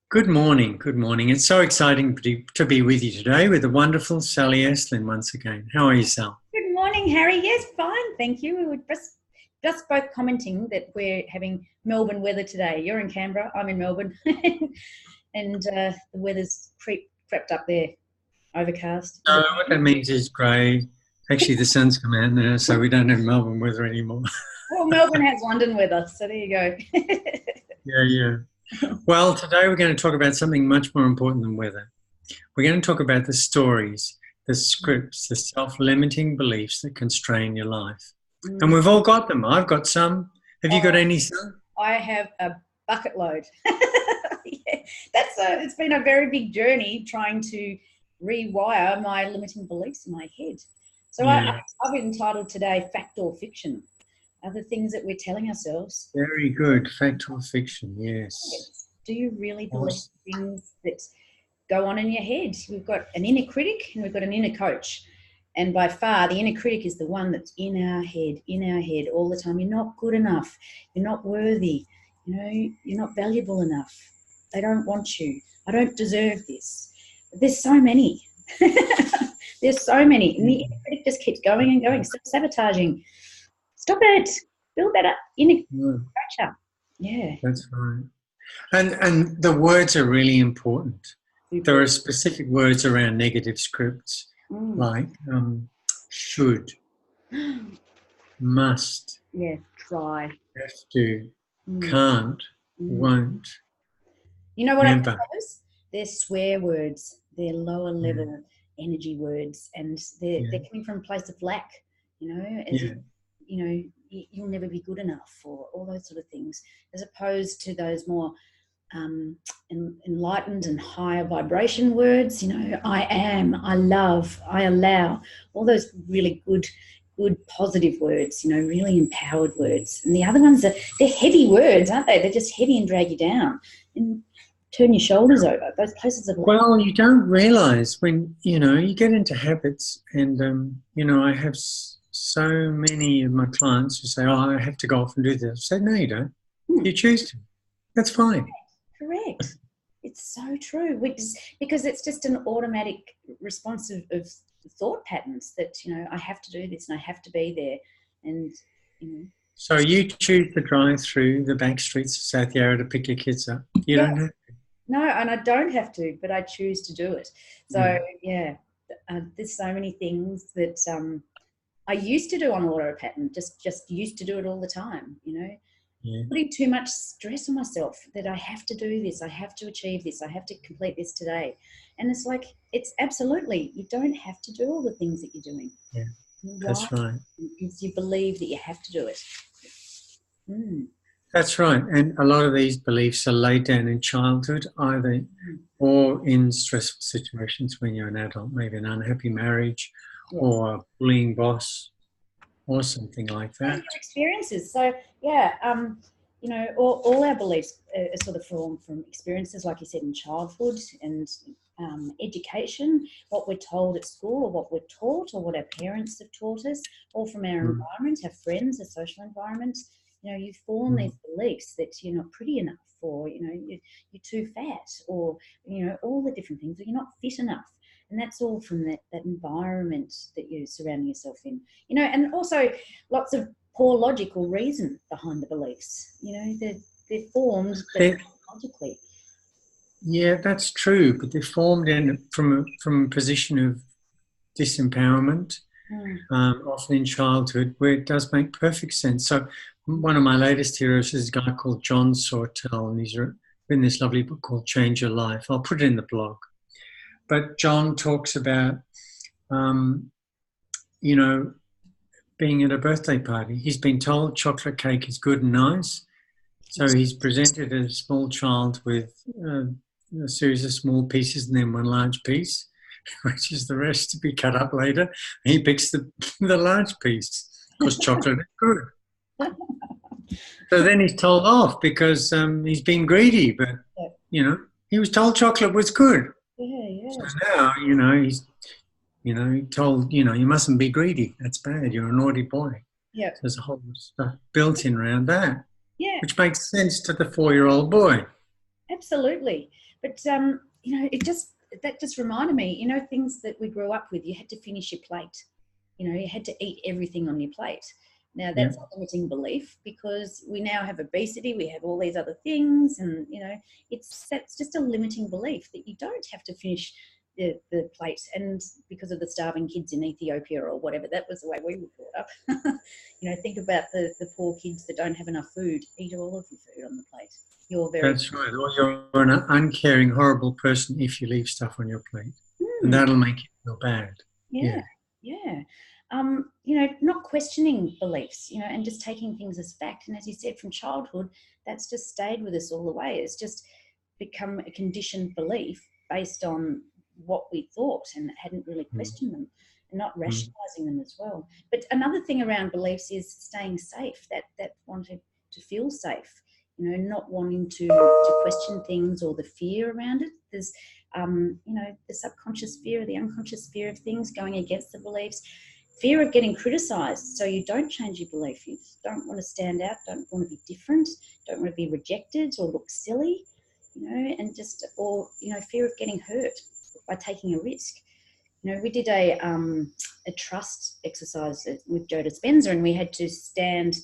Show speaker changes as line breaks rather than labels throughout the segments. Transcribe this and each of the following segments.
Good morning. Good morning. It's so exciting to be with you today with the wonderful Sally Estlin once again. How are you, Sal?
Good morning, Harry. Yes, fine, thank you. We were just both commenting that we're having Melbourne weather today. You're in Canberra, I'm in Melbourne, and the weather's crept up there, overcast. Is
So
it?
what that means is grey. Actually, the sun's come out now, so we don't have Melbourne weather anymore.
Well, Melbourne has London weather, so there you go.
Yeah, yeah. Well, today we're going to talk about something much more important than weather. We're going to talk about the stories, the scripts, the self-limiting beliefs that constrain your life. And
Mm.
we've all got them. I've got some. Have you got any, Sal?
I have a bucket load. Yeah, it's been a very big journey trying to rewire my limiting beliefs in my head. So
Yeah,
I've entitled today "Fact or Fiction." Are the things that we're telling ourselves?
very good. Fact or fiction, yes.
Yes. Do you really believe
Awesome.
things that go on in your head? We've got an inner critic and we've got an inner coach. And by far, the inner critic is the one that's in our head all the time. You're not good enough. You're not worthy. You're not valuable enough. They don't want you. I don't deserve this. But there's so many. There's so many. And the inner critic just keeps going and going, sabotaging. Stop it. Build that up inner
Yeah,
coach up. Yeah.
that's right. And the words are really important. There are specific words around negative scripts
Mm.
like should, must,
Yeah, try.
have to,
Mm.
can't,
Mm.
won't,
You know what I call
never.
those? They're swear words. They're lower
Yeah,
level energy words, and they're
yeah,
coming from a place of lack. As if
yeah.
you'll never be good enough, or all those sort of things, as opposed to those more um, enlightened and higher vibration words. I am, I love, I allow. All those really good positive words. Really empowered words. And the other ones they're heavy words, aren't they? They're just heavy and drag you down and turn your shoulders over. Those places of lack.
Well, you don't realise when, you get into habits and, I have so many of my clients who say, oh, I have to go off and do this. I say, no, you don't.
Hmm.
You choose to. That's fine.
Correct. It's so true, because it's just an automatic response of thought patterns that, I have to do this and I have to be there. And, you know,
So you choose to drive through the back streets of South Yarra to pick your kids up. You
yeah,
don't have
no, and I don't have to, but I choose to do it. So,
to.
yeah, there's so many things that I used to do on auto pattern, just used to do it all the time.
Yeah.
Putting too much stress on myself that I have to do this, I have to achieve this, I have to complete this today. And it's like, it's absolutely, you don't have to do all the things that you're doing.
Yeah,
Why?
that's right.
Because you believe that you have to do it. Mm.
That's right. And a lot of these beliefs are laid down in childhood, either
Mm.
or in stressful situations when you're an adult, maybe an unhappy marriage
Yes.
or a bullying boss or something like
And
that.
your experiences. So, yeah, all our beliefs are sort of formed from experiences, like you said, in childhood and education, what we're told at school or what we're taught or what our parents have taught us, or from our
Mm,
environment, our friends, our social environment. You form
mm.
these beliefs that you're not pretty enough, or, you're too fat, or, all the different things, or you're not fit enough. And that's all from that environment that you're surrounding yourself in. And also lots of poor logical reason behind the beliefs. They're formed, but
They-
logically.
yeah, that's true, but they're formed from a position of disempowerment,
Mm.
often in childhood, where it does make perfect sense. So one of my latest heroes is a guy called John Sortel, and he's written this lovely book called Change Your Life. I'll put it in the blog. But John talks about, um, you know, being at a birthday party. He's been told chocolate cake is good and nice. So he's presented a small child with a series of small pieces and then one large piece, which is the rest to be cut up later. He picks the large piece because chocolate is good. So then he's told off because he's been greedy, but, he was told chocolate was good.
Yeah,
So
yeah,
now, he's told, you mustn't be greedy. That's bad. You're a naughty boy.
yeah,
So there's a whole stuff built in around that,
yeah.
which makes sense to the 4-year-old boy.
Absolutely. But, that just reminded me, things that we grew up with, you had to finish your plate. You had to eat everything on your plate. Now,
Yeah,
that's a limiting belief because we now have obesity, we have all these other things, and, that's just a limiting belief that you don't have to finish the plate. And because of the starving kids in Ethiopia or whatever, that was the way we were brought up. Think about the poor kids that don't have enough food. Eat all of your food on the plate. You're very...
that's right. Or you're an uncaring, horrible person if you leave stuff on your plate. And
Mm,
that'll make you feel bad.
yeah, yeah. Not questioning beliefs, and just taking things as fact. And as you said, from childhood, that's just stayed with us all the way. It's just become a conditioned belief based on what we thought and hadn't really
Mm.
questioned them and not
Mm.
rationalizing them as well. But another thing around beliefs is staying safe, that wanting to feel safe, not wanting to question things or the fear around it. There's the subconscious fear, the unconscious fear of things, going against the beliefs, fear of getting criticized. So you don't change your belief. You don't want to stand out, don't want to be different, don't want to be rejected or look silly, fear of getting hurt by taking a risk. We did a trust exercise with Joe Dispenza, and we had to stand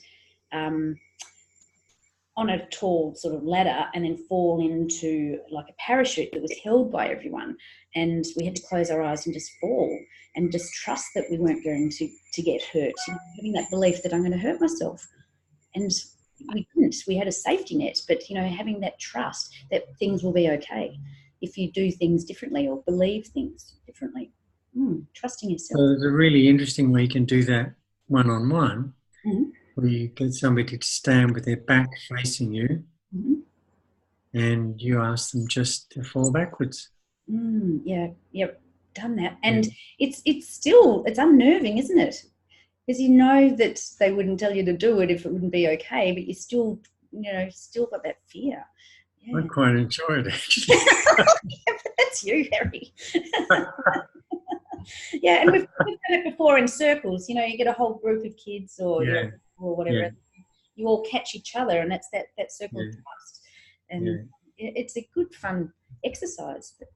on a tall sort of ladder and then fall into like a parachute that was held by everyone. And we had to close our eyes and just fall and just trust that we weren't going to get hurt. Having that belief that I'm going to hurt myself. And we didn't. We had a safety net, but, having that trust that things will be okay if you do things differently or believe things differently. Trusting yourself.
So there's a really interesting way you can do that one-on-one.
Mm-hmm.
Where you get somebody to stand with their back facing you,
Mm-hmm.
and you ask them just to fall backwards.
Yep, done that. And it's unnerving, isn't it? Because that they wouldn't tell you to do it if it wouldn't be okay, but you still got that fear. Yeah.
I quite enjoy it, actually.
That's you, Harry. Yeah, and we've done it before in circles. You get a whole group of kids or whatever.
Yeah.
You all catch each other, and that's that circle of trust. And it's a good, fun exercise. But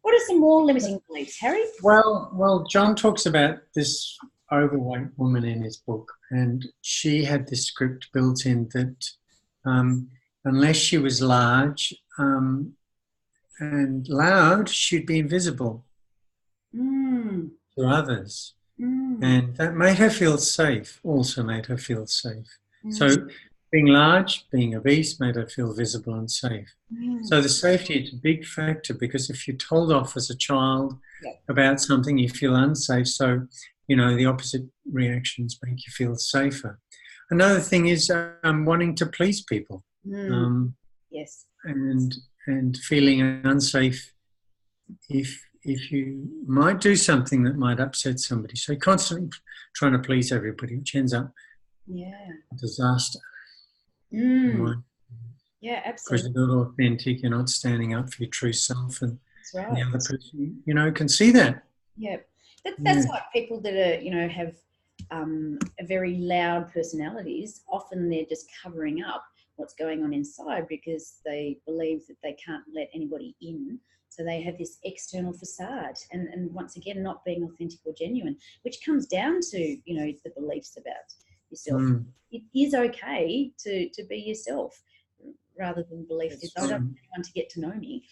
what are some more limiting beliefs, Harry?
Well, John talks about this overweight woman in his book, and she had this script built in that unless she was large and loud, she'd be invisible to others. And that made her feel safe, also made her feel safe. So being large, being obese made her feel visible and safe. So the safety is a big factor, because if you're told off as a child about something, you feel unsafe. So, the opposite reactions make you feel safer. Another thing is wanting to please people.
Yes.
And feeling unsafe if you might do something that might upset somebody. So you're constantly trying to please everybody, which ends up a disaster.
Right? Yeah,
Because
absolutely.
you're not authentic, you're not standing up for your true self, and
that's right.
the other person, can see that.
Yeah, that's like people that are, have very loud personalities. Often they're just covering up what's going on inside because they believe that they can't let anybody in. So they have this external facade, and once again, not being authentic or genuine, which comes down to, the beliefs about yourself. It is okay to be yourself, rather than believe that I don't want anyone to get to know me,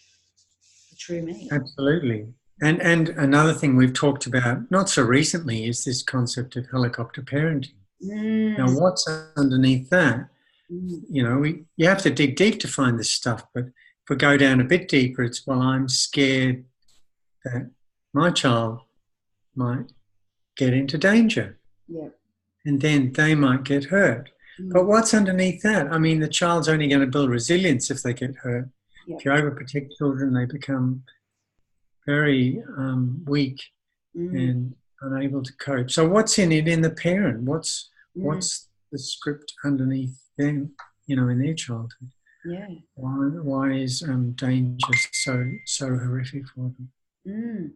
the true me.
Absolutely. And another thing we've talked about, not so recently, is this concept of helicopter parenting. Now, what's underneath that? You have to dig deep to find this stuff, but if we go down a bit deeper, it's, I'm scared that my child might get into danger.
Yeah.
And then they might get hurt. But what's underneath that? I mean, the child's only going to build resilience if they get hurt. If you overprotect children, they become very weak and unable to cope. So what's in it in the parent? What's the script underneath them, in their childhood?
Yeah.
Why is danger so horrific for them?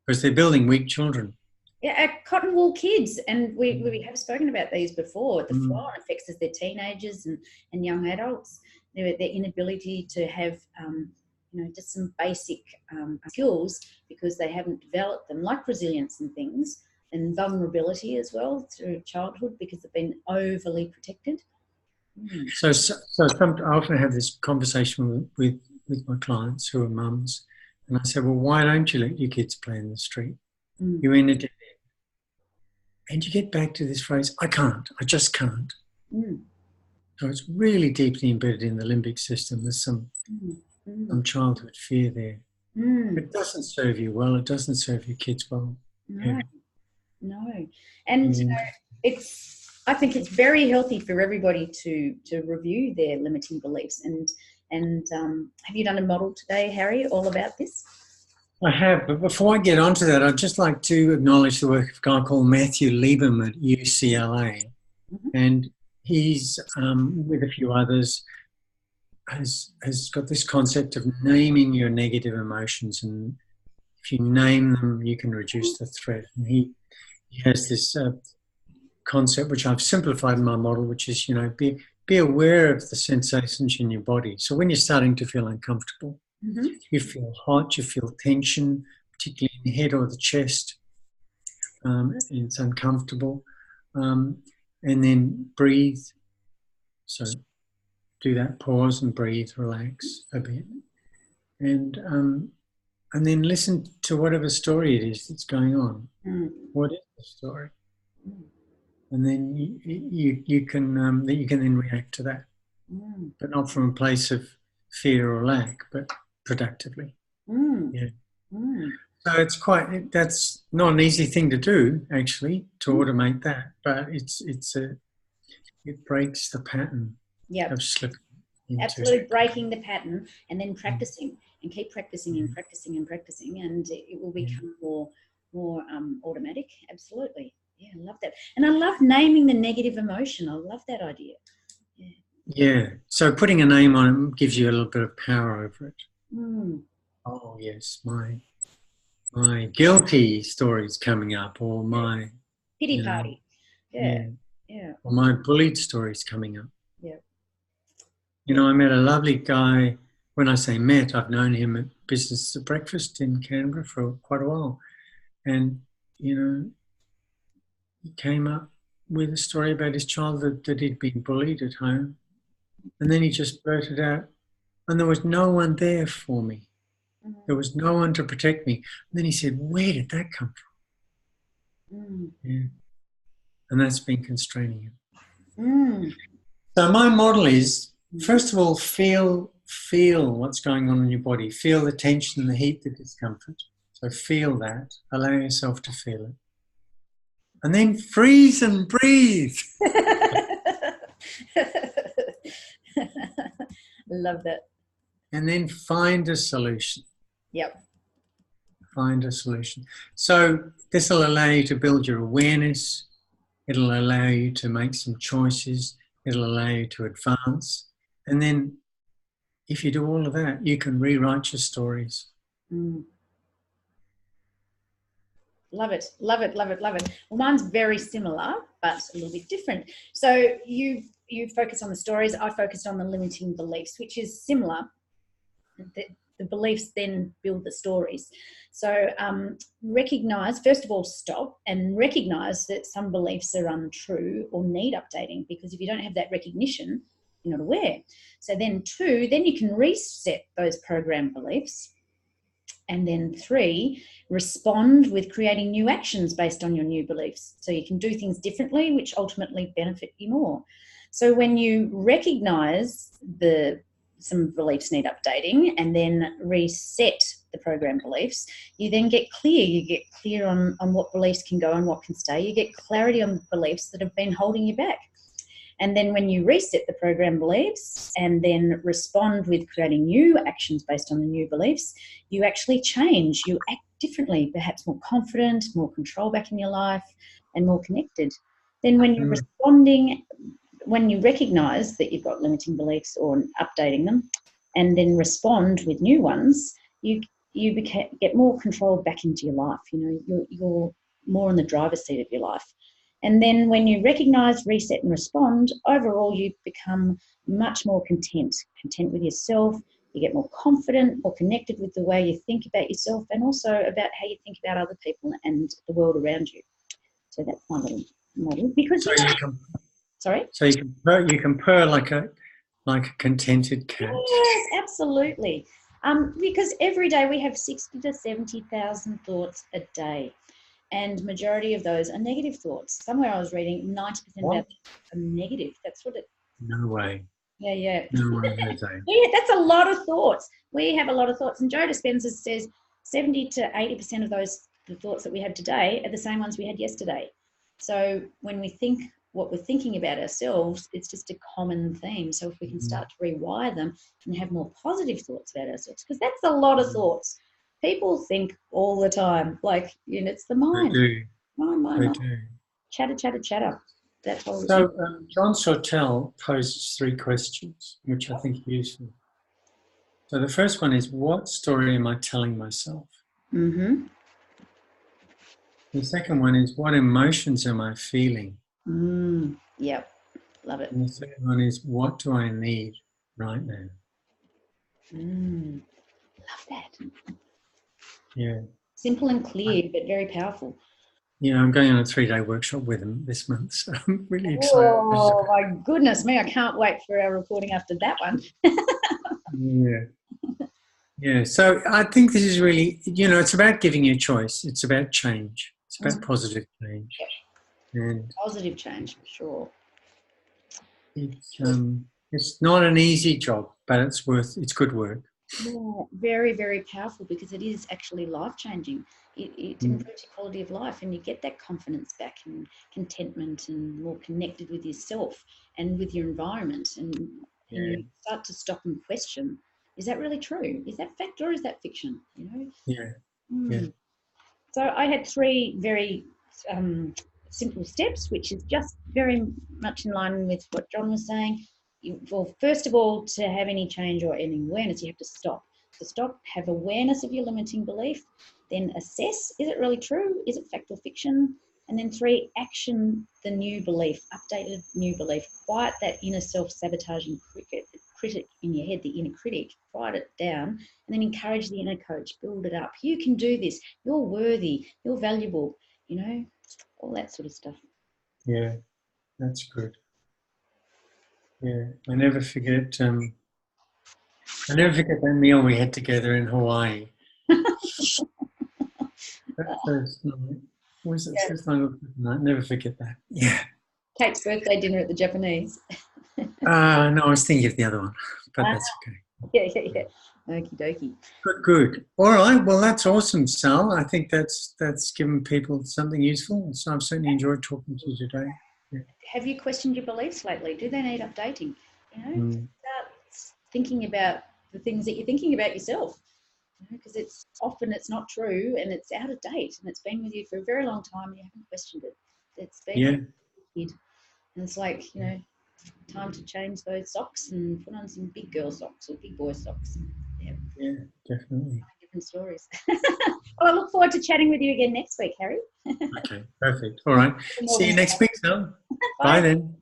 Because they're building weak children.
Yeah, cotton wool kids, and we have spoken about these before. The flow-on effects as they're teenagers and young adults. their inability to have, just some basic skills because they haven't developed them, like resilience and things, and vulnerability as well through childhood because they've been overly protected.
So I often have this conversation with my clients who are mums, and I say, well, why don't you let your kids play in the street? You're in a dead end. And you get back to this phrase, I just can't. So it's really deeply embedded in the limbic system. There's some childhood fear there. It doesn't serve you well. It doesn't serve your kids well.
No. And I think it's very healthy for everybody to review their limiting beliefs. And have you done a model today, Harry, all about this?
I have, but before I get onto that, I'd just like to acknowledge the work of a guy called Matthew Lieberman at UCLA. And he's, with a few others, has got this concept of naming your negative emotions. And if you name them, you can reduce the threat. And he has this concept, which I've simplified in my model, which is, be aware of the sensations in your body. So when you're starting to feel uncomfortable, you feel hot, you feel tension, particularly in the head or the chest. It's uncomfortable. And then breathe. So do that, pause and breathe, relax a bit. And then listen to whatever story it is that's going on. What is the story? And then you can then react to that, but not from a place of fear or lack, but productively. So that's not an easy thing to do, actually, to automate that, but it breaks the pattern of slipping into.
Absolutely breaking the pattern and then practicing and keep practicing and practicing and practicing, and it will become more automatic. Absolutely. Yeah, I love that. And I love naming the negative emotion. I love that idea.
Yeah. So putting a name on it gives you a little bit of power over it. Oh, yes, my guilty story's coming up, or my
pity party. Yeah.
Or my bullied story's coming up.
Yeah.
I met a lovely guy. When I say met, I've known him at Business at Breakfast in Canberra for quite a while. And, he came up with a story about his childhood that he'd been bullied at home. And then he just blurted out, and there was no one there for me. There was no one to protect me. And then he said, where did that come from? And that's been constraining him. So my model is, first of all, feel what's going on in your body. Feel the tension, the heat, the discomfort. So feel that. Allow yourself to feel it. And then freeze and breathe.
Love that.
And then find a solution.
Yep.
Find a solution. So this will allow you to build your awareness. It'll allow you to make some choices. It'll allow you to advance. And then if you do all of that, you can rewrite your stories.
Love it, love it, love it, love it. Well, mine's very similar, but a little bit different. So you focus on the stories. I focused on the limiting beliefs, which is similar. The beliefs then build the stories. So recognize, first of all, stop and recognize that some beliefs are untrue or need updating, because if you don't have that recognition, you're not aware. So then 2, then you can reset those program beliefs. And then 3, respond with creating new actions based on your new beliefs. So you can do things differently, which ultimately benefit you more. So when you recognize some beliefs need updating and then reset the program beliefs, you then get clear. You get clear on what beliefs can go and what can stay. You get clarity on the beliefs that have been holding you back. And then when you reset the program beliefs and then respond with creating new actions based on the new beliefs, you actually change. You act differently, perhaps more confident, more control back in your life, and more connected. Then when you're responding, when you recognise that you've got limiting beliefs or updating them, and then respond with new ones, you get more control back into your life. You're more in the driver's seat of your life. And then when you recognize, reset, and respond, overall you become much more content with yourself. You get more confident, more connected with the way you think about yourself, and also about how you think about other people and the world around you. So that's my little model. Because
So you can,
sorry?
so you can purr like a contented cat.
Yes, absolutely. Because every day we have 60 to 70,000 thoughts a day. And majority of those are negative thoughts. Somewhere I was reading 90% of them are negative. That's what it.
No way.
Yeah.
No way, Jose.
Yeah, that's a lot of thoughts. We have a lot of thoughts. And Joe Dispenza says 70 to 80% of the thoughts that we have today are the same ones we had yesterday. So when we think what we're thinking about ourselves, it's just a common theme. So if we can start to rewire them and have more positive thoughts about ourselves, because that's a lot of thoughts. People think all the time, like, it's the mind.
They do.
Mind.
Do.
Chatter. That's all.
So John Sortel poses 3 questions, which I think are useful. So the first one is, what story am I telling myself?
Mm-hmm.
The second one is, what emotions am I feeling?
Yep, love it.
And the third one is, what do I need right now?
Love that.
Yeah.
Simple and clear, but very powerful.
Yeah, I'm going on a 3-day workshop with them this month, so I'm really excited.
Oh my goodness me, I can't wait for our recording after that one.
Yeah, so I think this is really, it's about giving you a choice. It's about change. It's about positive change. And
Positive change, for sure.
it's not an easy job, but it's good work.
Yeah, very, very powerful, because it is actually life-changing. It improves your quality of life, and you get that confidence back and contentment and more connected with yourself and with your environment. And you start to stop and question, is that really true? Is that fact or is that fiction?
Yeah.
So I had 3 very simple steps, which is just very much in line with what John was saying. Well, first of all, to have any change or any awareness, you have to stop. To stop, have awareness of your limiting belief, then assess, is it really true? Is it fact or fiction? And then 3, action the new belief, updated new belief. Quiet that inner self-sabotaging critic in your head, the inner critic, quiet it down, and then encourage the inner coach, build it up. You can do this. You're worthy. You're valuable. All that sort of stuff.
Yeah, that's good. Yeah, I never forget that meal we had together in Hawaii. That first night. Was it first night? Never forget that. Yeah.
Kate's birthday dinner at the Japanese.
No, I was thinking of the other one, but that's okay.
Yeah. Okie dokie.
Good. All right. Well, that's awesome, Sal. I think that's given people something useful. So I've certainly enjoyed talking to you today. Yeah.
Have you questioned your beliefs lately? Do they need updating? Start thinking about the things that you're thinking about yourself. Because it's not true, and it's out of date, and it's been with you for a very long time, and you haven't questioned it. It's been kid, and it's like, time to change those socks and put on some big girl socks or big boy socks.
Yeah, definitely.
Different stories. Well, I look forward to chatting with you again next week, Harry.
Okay, perfect. All right. See you next week, Sal. Bye then.